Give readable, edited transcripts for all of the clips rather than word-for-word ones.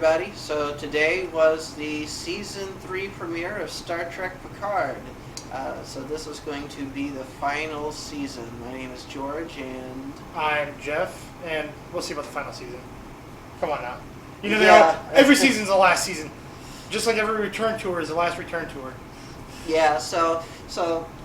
everybody. So today was the Season 3 premiere of Star Trek Picard. So this is going to be the final season. My name is George, and... I'm Jeff, and we'll see about the final season. Come on now. You know, Yeah. every season's the last season. Just like every return tour is the last return tour. Yeah, so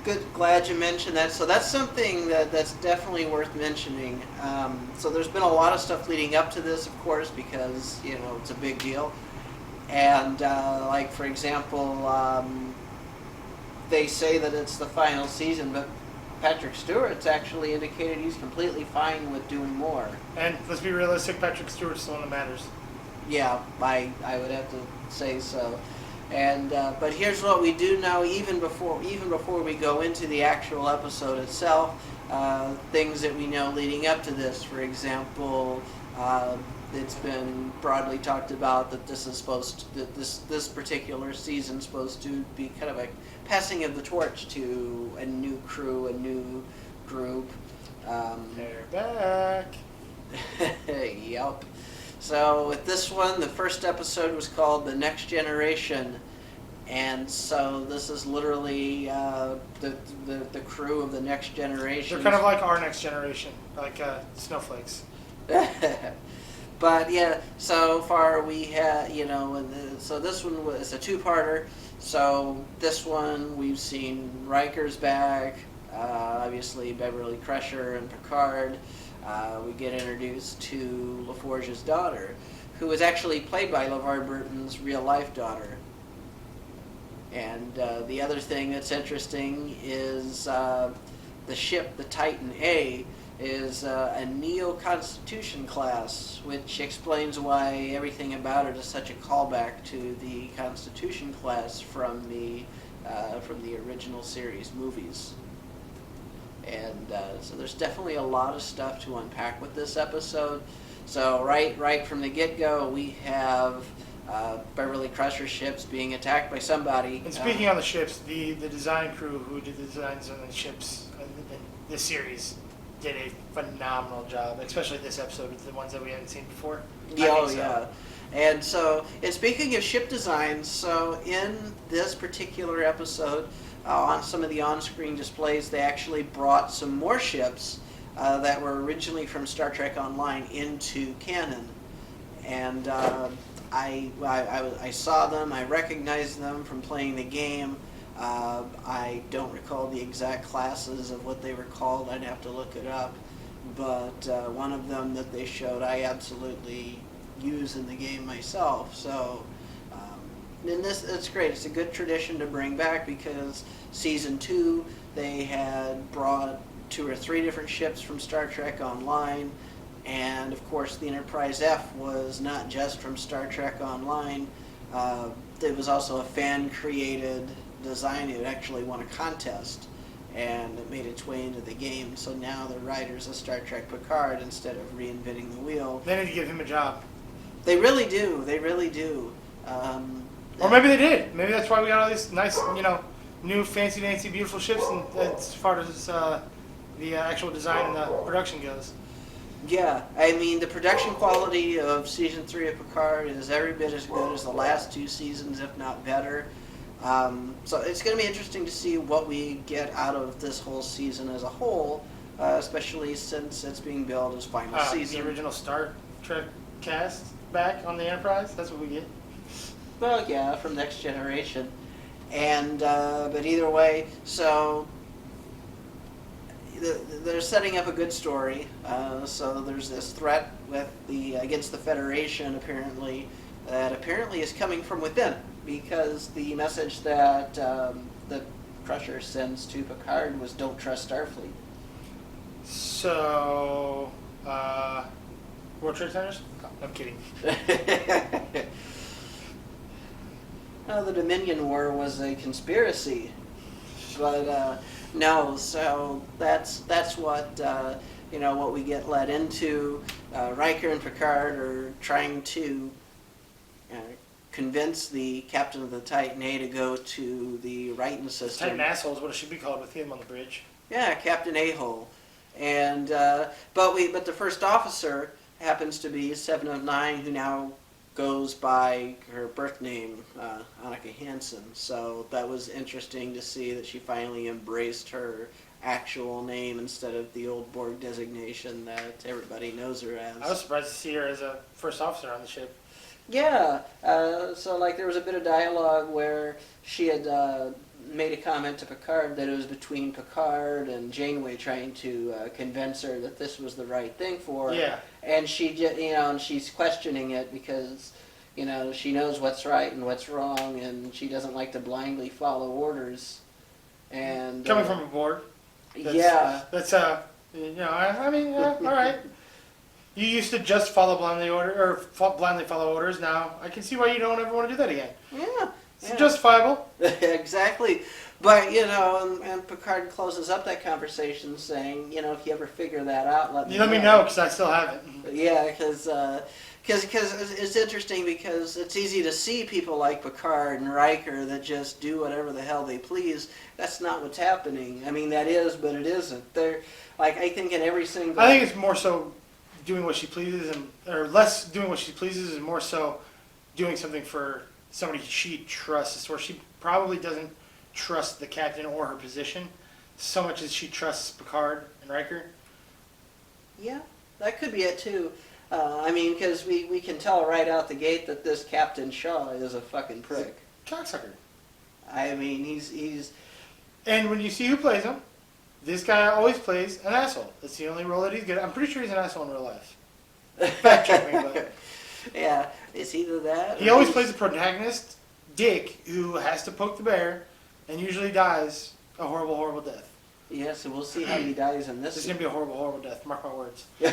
good. Glad you mentioned that. So that's something that's definitely worth mentioning. So there's been a lot of stuff leading up to this, of course, because it's a big deal. And like for example, they say that it's the final season, but Patrick Stewart's actually indicated he's completely fine with doing more. And let's be realistic, Patrick Stewart's the one that matters. Yeah, I would have to say so. And but here's what we do know, even before we go into the actual episode itself, things that we know leading up to this. For example, it's been broadly talked about that this particular season is supposed to be kind of a passing of the torch to a new crew, a new group. They're back. Yep. So with this one, the first episode was called The Next Generation, and so this is literally the crew of the Next Generation. They're kind of like our next generation, like snowflakes. But yeah, so far we had, so this one was a two-parter. So this one we've seen Riker's back, obviously Beverly Crusher and Picard. We get introduced to LaForge's daughter, who is actually played by LeVar Burton's real-life daughter. And the other thing that's interesting is the ship, the Titan A, is a Neo-Constitution class, which explains why everything about it is such a callback to the Constitution class from the original series movies. And so there's definitely a lot of stuff to unpack with this episode. So right from the get-go, we have Beverly Crusher ships being attacked by somebody. And speaking on the ships, the design crew who did the designs on the ships in this series did a phenomenal job, especially this episode with the ones that we hadn't seen before. Yeah. And so, and speaking of ship designs, so in this particular episode, on some of the on-screen displays, they actually brought some more ships that were originally from Star Trek Online into canon. And I saw them, I recognized them from playing the game. I don't recall the exact classes of what they were called, I'd have to look it up. But one of them that they showed I absolutely use in the game myself. So, and it's great. It's a good tradition to bring back because Season 2, they had brought 2 or 3 different ships from Star Trek Online. And, of course, the Enterprise F was not just from Star Trek Online. It was also a fan-created design. It actually won a contest, and it made its way into the game. So now the writers of Star Trek Picard, instead of reinventing the wheel... They need to give him a job. They really do. They really do. Or maybe they did. Maybe that's why we got all these nice, new fancy-dancy, beautiful ships, and as far as the actual design and the production goes. Yeah, I mean, the production quality of Season 3 of Picard is every bit as good as the last 2 seasons, if not better. So it's going to be interesting to see what we get out of this whole season as a whole, especially since it's being billed as final season. The original Star Trek cast back on the Enterprise, that's what we get. Well, yeah, from Next Generation. And, but either way, so... They're setting up a good story. So there's this threat against the Federation, apparently, that apparently is coming from within, because the message that the Crusher sends to Picard was "Don't trust Starfleet." So, World Trade Centers? No, I'm kidding. The Dominion War was a conspiracy, but. No, so that's what what we get led into. Riker and Picard are trying to convince the captain of the Titan A to go to the Righton system. Titan asshole is what it should be called with him on the bridge. Yeah, Captain A-hole, and but the first officer happens to be 7 of 9, who now goes by her birth name, Annika Hansen. So that was interesting to see that she finally embraced her actual name instead of the old Borg designation that everybody knows her as. I was surprised to see her as a first officer on the ship. Yeah, so like there was a bit of dialogue where she had made a comment to Picard that it was between Picard and Janeway trying to convince her that this was the right thing for her. Yeah. And she just, and she's questioning it because, she knows what's right and what's wrong, and she doesn't like to blindly follow orders. And Coming from a Borg. That's I mean, all right. You used to just follow blindly blindly follow orders. Now I can see why you don't ever want to do that again. Yeah. It's justifiable. Exactly. But, and Picard closes up that conversation saying, if you ever figure that out, let me know, because I still haven't. Yeah, because it's interesting because it's easy to see people like Picard and Riker that just do whatever the hell they please. That's not what's happening. I mean, that is, but it isn't. They're, like, I think in every single... I think it's more so doing what she pleases, or less doing what she pleases, and more so doing something for somebody she trusts, where she probably doesn't trust the captain or her position so much as she trusts Picard and Riker. Yeah, that could be it too. I mean, because we can tell right out the gate that this Captain Shaw is a fucking prick. Cocksucker. I mean, he's... And when you see who plays him, this guy always plays an asshole. That's the only role that he's good at. I'm pretty sure he's an asshole in real life. Fact check me, but... Yeah, it's either that. He always plays the protagonist, Dick, who has to poke the bear, and usually dies a horrible, horrible death. Yes, and we'll see how he dies in this. This is going to be a horrible, horrible death. Mark my words. Yeah.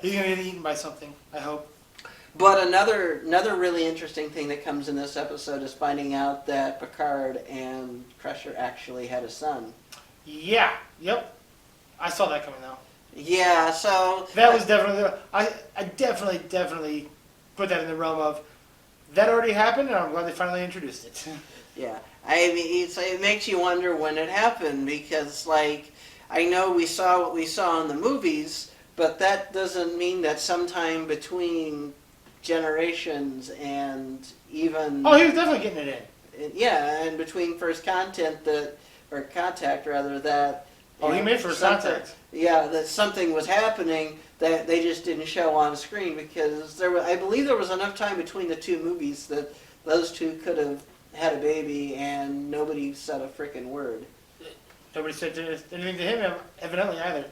He's going to get eaten by something, I hope. But another really interesting thing that comes in this episode is finding out that Picard and Crusher actually had a son. Yeah. Yep. I saw that coming, though. Yeah, so... That was definitely... I definitely put that in the realm of... That already happened, and I'm glad they finally introduced it. Yeah. I mean, it makes you wonder when it happened, because, like, I know we saw what we saw in the movies, but that doesn't mean that sometime between generations and even... Oh, he was definitely getting it in. Yeah, and between First Contact, that... Oh, he made First Contact. Yeah, that something was happening that they just didn't show on screen, because I believe there was enough time between the two movies that those two could have had a baby and nobody said a frickin' word. Nobody said anything to him, evidently, either.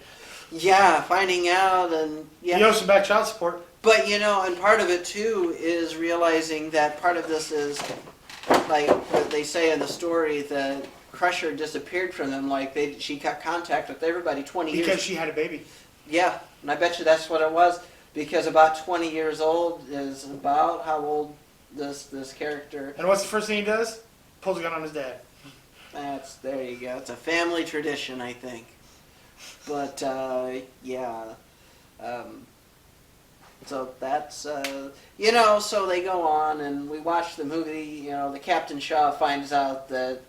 Yeah, finding out and... Yeah. He owes some back child support. But, and part of it, too, is realizing that part of this is, like what they say in the story, that Crusher disappeared from them, like she got contact with everybody 20 years... Because she had a baby. Yeah, and I bet you that's what it was, because about 20 years old is about how old this character... And what's the first thing he does? Pulls a gun on his dad. There you go. It's a family tradition, I think. But, yeah. So that's, so they go on, and we watch the movie, the Captain Shaw finds out that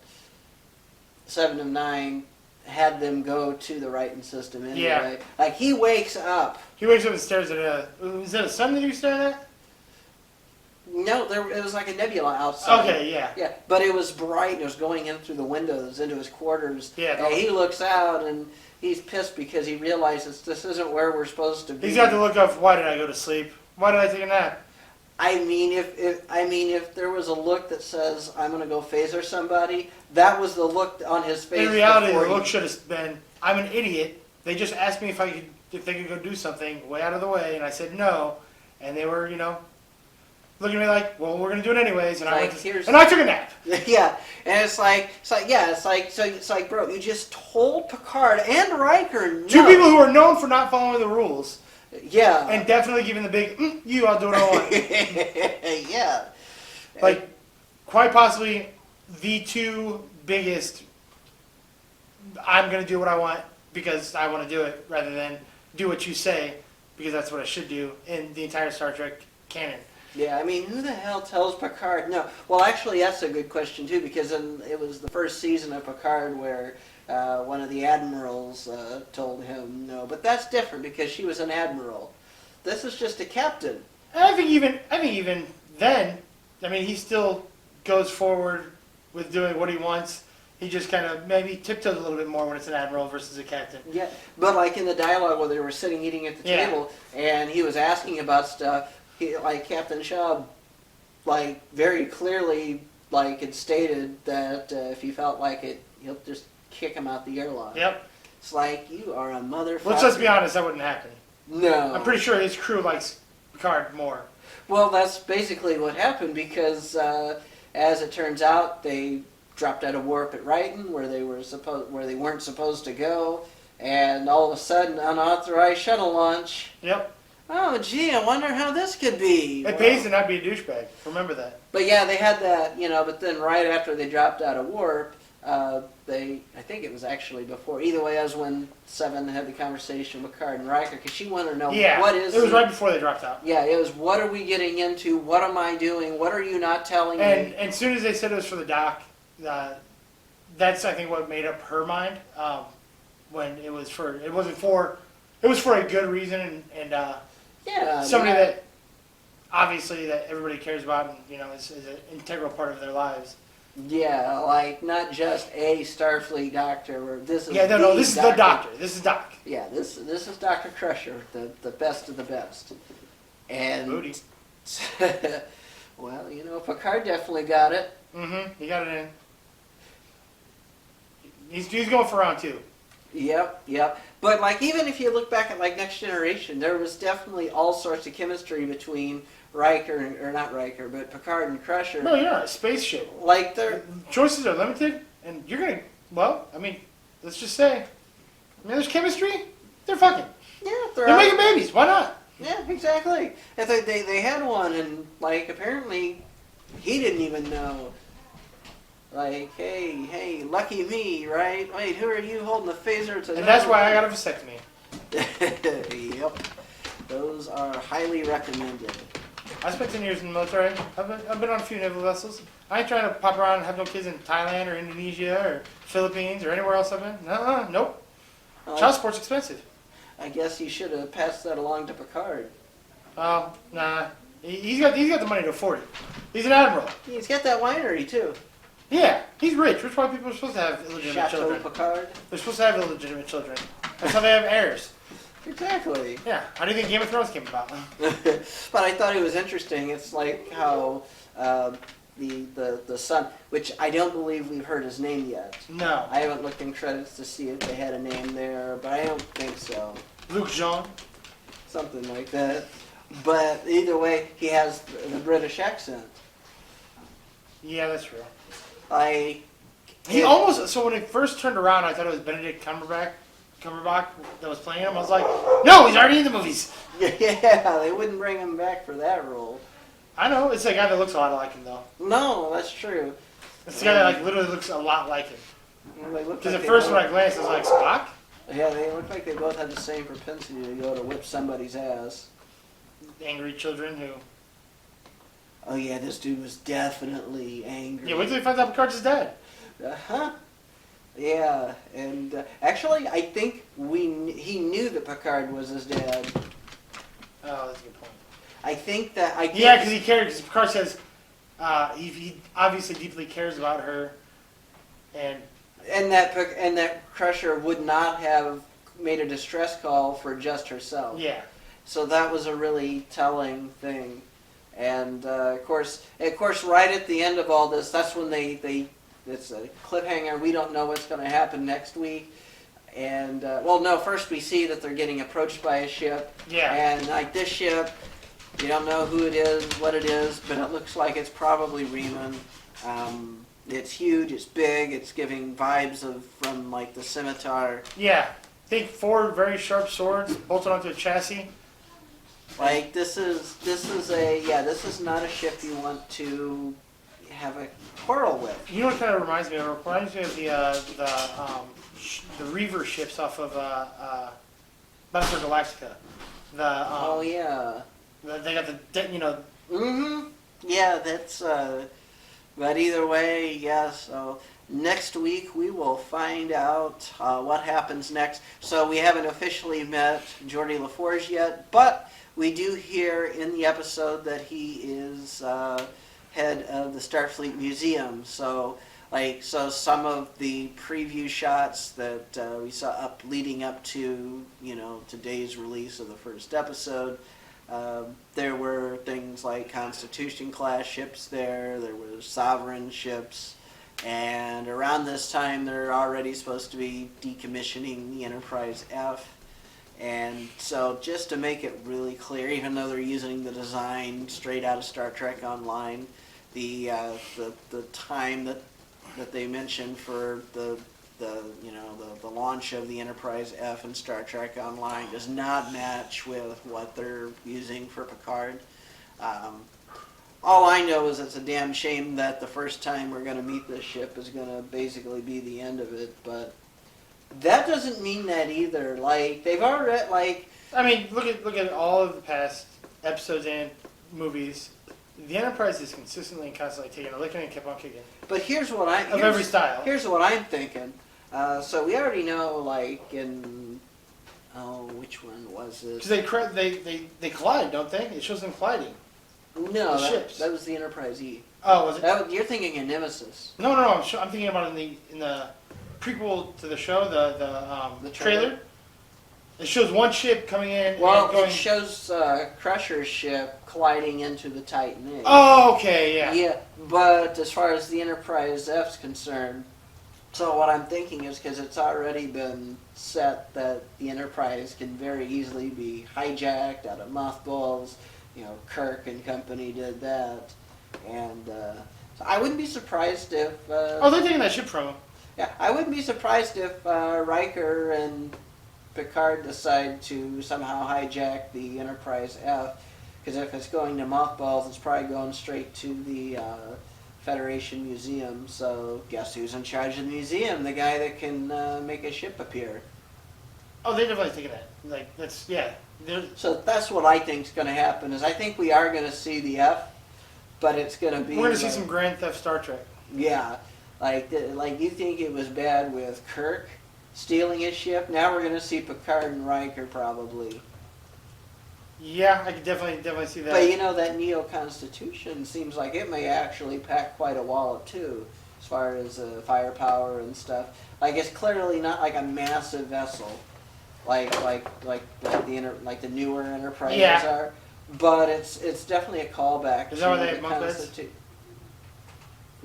7 of 9 had them go to the Righton system anyway. Yeah. Like, he wakes up. He wakes up and stares at is that a sun that he was staring at? No, it was like a nebula outside. Okay, yeah. Yeah, but it was bright. It was going in through the windows into his quarters. Yeah. And he looks out and he's pissed because he realizes this isn't where we're supposed to be. He's got the look of, why did I go to sleep? Why did I take a nap? I mean, if there was a look that says I'm gonna go phaser somebody, that was the look on his face. In reality, the look should have been, I'm an idiot. They just asked me if they could go do something way out of the way, and I said no, and they were, looking at me like, well, we're gonna do it anyways, and I took a nap. Yeah, and it's like, bro, you just told Picard and Riker no. Two people who are known for not following the rules. Yeah. And definitely giving the big, I'll do what I want. Yeah. Like, quite possibly the two biggest, I'm gonna do what I want because I want to do it, rather than do what you say because that's what I should do in the entire Star Trek canon. Yeah, I mean, who the hell tells Picard no? Well, actually, that's a good question, too, because it was the first season of Picard where one of the admirals told him no. But that's different because she was an admiral. This is just a captain. And I think even then, I mean, he still goes forward with doing what he wants. He just kind of maybe tiptoes a little bit more when it's an admiral versus a captain. Yeah, but like in the dialogue where they were sitting eating at the table, and he was asking about stuff, like Captain Shaw, like very clearly, like had stated that if he felt like it, he'll just kick him out the airlock. Yep. It's like, you are a motherfucker. Let's be honest, that wouldn't happen. No. I'm pretty sure his crew likes Picard more. Well, that's basically what happened because, as it turns out, they dropped out of warp at Ryton, where they weren't supposed to go, and all of a sudden, unauthorized shuttle launch. Yep. Oh, gee, I wonder how this could be. It pays to not be a douchebag. Remember that. But yeah, they had that, but then right after they dropped out of warp, I think it was actually before. Either way, that was when Seven had the conversation with Picard and Riker, because she wanted to know what is. It was right before they dropped out. Yeah, it was. What are we getting into? What am I doing? What are you not telling me? And as soon as they said it was for the doc, that's I think what made up her mind. When it was for, it was for a good reason and somebody that obviously that everybody cares about and is an integral part of their lives. Yeah, like not just a Starfleet doctor. Or this is this is the doctor. This is Doc. Yeah, this is Dr. Crusher, the best of the best. And Booty. well, Picard definitely got it. Mm-hmm. He got it in. He's going for round 2. Yep. But like even if you look back at like Next Generation, there was definitely all sorts of chemistry between but Picard and Crusher. No, you're not a spaceship. Like their choices are limited, and you're gonna. Well, I mean, let's just say, there's chemistry. They're fucking. Yeah, they're making babies. Why not? Yeah, exactly. If they had one, and like apparently, he didn't even know. Like, hey, lucky me, right? Wait, who are you holding the phaser to? And that's why I got a vasectomy. Yep, those are highly recommended. I spent 10 years in the military. I've been on a few naval vessels. I ain't trying to pop around and have no kids in Thailand or Indonesia or Philippines or anywhere else I've been. Nope. Child support's expensive. I guess you should have passed that along to Picard. Oh, nah. He's got the money to afford it. He's an admiral. He's got that winery too. Yeah, he's rich. Which why people are supposed to have illegitimate Chateau children. Picard. They're supposed to have illegitimate children. That's how they have heirs. Exactly. Yeah. How do you think Game of Thrones came about? But I thought it was interesting. It's like how the son, which I don't believe we've heard his name yet. No. I haven't looked in credits to see if they had a name there, but I don't think so. Luke Jean. Something like that. But either way, he has the British accent. Yeah, that's true. He almost. So when it first turned around, I thought it was Benedict Cumberbatch that was playing him. I was like, no, he's already in the movies. Yeah, they wouldn't bring him back for that role. I know. It's the guy that looks a lot like him, though. No, that's true. It's the guy that literally looks a lot like him. Because Like at first when I glanced, I was like, Spock? Yeah, they look like they both have the same propensity to go to whip somebody's ass. Angry children who... Oh yeah, this dude was definitely angry. Yeah, wait till he finds out Picard's his dad. Uh-huh. Yeah, and actually, I think he knew that Picard was his dad. Oh, that's a good point. I think that Yeah, because he cared. Because Picard says he obviously deeply cares about her, and that Crusher would not have made a distress call for just herself. Yeah. So that was a really telling thing, and of course, right at the end of all this, that's when it's a cliffhanger. We don't know what's going to happen next week. And, first we see that they're getting approached by a ship. Yeah. And, like, this ship, you don't know who it is, what it is, but it looks like it's probably Riemann. It's huge, it's big, it's giving vibes from, like, the Scimitar. Yeah. Think 4 very sharp swords bolted onto a chassis. Like, this is not a ship you want to have a quarrel with. You know what kind of reminds me of? It reminds me of the Reaver ships off of Battlestar Galactica. Oh yeah. They got the Mm-hmm. Yeah, that's But either way, yeah, so next week we will find out what happens next. So we haven't officially met Geordie LaForge yet, but we do hear in the episode that he is head of the Starfleet Museum. So, so some of the preview shots that we saw leading up to, today's release of the first episode, there were things like Constitution-class ships there were Sovereign ships, and around this time they're already supposed to be decommissioning the Enterprise F. And so just to make it really clear, even though they're using the design straight out of Star Trek Online, the time that they mentioned for the launch of the Enterprise F in Star Trek Online does not match with what they're using for Picard. All I know is it's a damn shame that the first time we're going to meet this ship is going to basically be the end of it, but that doesn't mean that either. They've already, I mean, look at all of the past episodes and movies. The Enterprise is consistently and constantly taking a licking and kept on kicking. But here's every style. Here's what I'm thinking. So we already know, which one was this? Because they collide, don't they? It shows them colliding. No, ships. That was the Enterprise E. Oh, was it? You're thinking of Nemesis. No. I'm thinking about in the prequel to the show, the trailer. It shows one ship coming in. Well, and going... it shows Crusher's ship colliding into the Titan A. Oh, okay, yeah. Yeah, but as far as the Enterprise F's concerned, so what I'm thinking is because it's already been set that the Enterprise can very easily be hijacked out of mothballs. Kirk and company did that, and so I wouldn't be surprised if. They're taking that ship from him. Yeah, I wouldn't be surprised if Riker and Picard decide to somehow hijack the Enterprise F, because if it's going to mothballs, it's probably going straight to the Federation Museum. So guess who's in charge of the museum? The guy that can make a ship appear. Oh, they're definitely taking that. That's yeah. So that's what I think is going to happen. Is I think we are going to see the F, but it's going to be. We're going to see some Grand Theft Star Trek. Yeah, like you think it was bad with Kirk stealing his ship. Now we're going to see Picard and Riker probably. Yeah, I could definitely see that. But that Neo Constitution seems like it may actually pack quite a wallop too, as far as firepower and stuff. It's clearly not like a massive vessel, like the newer Enterprises are. But it's definitely a callback. Is that why they have bunk beds?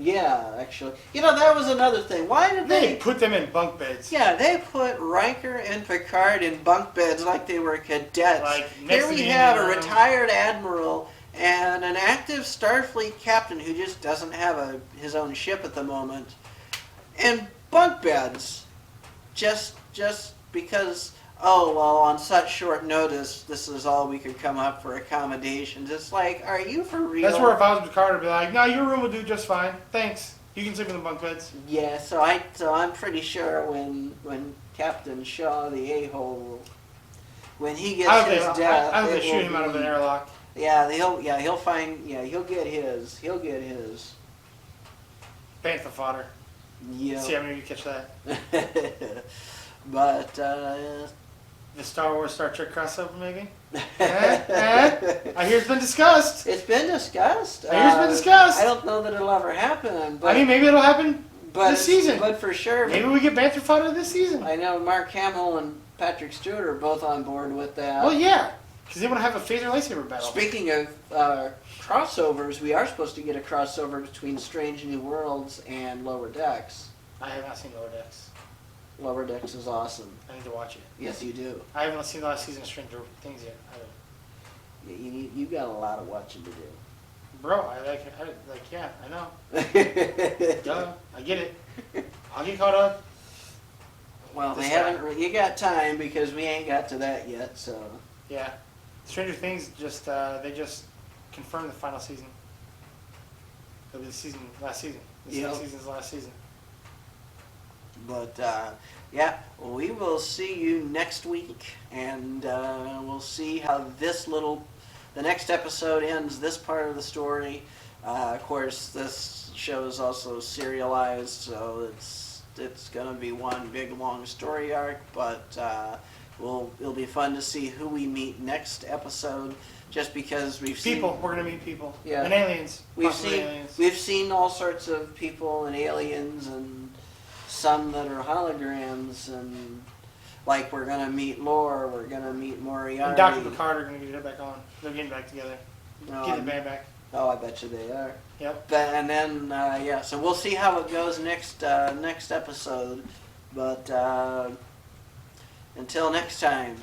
Yeah, actually. That was another thing. Why did they put them in bunk beds? Yeah, they put Riker and Picard in bunk beds like they were cadets. Here we have a retired admiral and an active Starfleet captain who just doesn't have his own ship at the moment. And bunk beds. Just because, on such short notice, this is all we could come up for accommodations. It's are you for real? That's where if I was Picard, I'd be like, no, your room will do just fine. Thanks. You can sleep in the bunk beds. Yeah, so I'm pretty sure when Captain Shaw, the a-hole, when he gets his death, I hope they shoot him out of an airlock. Yeah, he'll get his. Bantha fodder. Yeah. See how many you catch that. But the Star Wars Star Trek crossover, maybe. I hear it's been discussed. It's been discussed. I hear it's been discussed. I don't know that it'll ever happen. But maybe it'll happen this season. But for sure, maybe we get Bantha fodder this season. I know Mark Hamill and Patrick Stewart are both on board with that. Well, yeah, because they want to have a phaser lightsaber battle. Speaking of crossovers, we are supposed to get a crossover between Strange New Worlds and Lower Decks. I have not seen Lower Decks. Lower Decks is awesome. I need to watch it. Yes, you do. I haven't seen the last season of Stranger Things yet. You got a lot of watching to do. Bro, yeah, I know. Duh, I get it. I'll get caught up. Well, they haven't. You got time because we ain't got to that yet. So. Yeah, Stranger Things they just confirmed the final season. It'll be last season. This season's last season. But we will see you next week, and we'll see how the next episode ends this part of the story. Of course, this show is also serialized, so it's gonna be one big long story arc. But it'll be fun to see who we meet next episode. Just because we've seen People, we're gonna meet people. Yeah. And aliens. We've Possibly seen aliens. we've seen all sorts of people and aliens and some that are holograms and like we're gonna meet Lore, we're gonna meet Moriarty. And Dr. Picard are gonna get back on. They're getting back together. No, Get the band back. I bet you they are. Yep. And then so we'll see how it goes next episode. But until next time.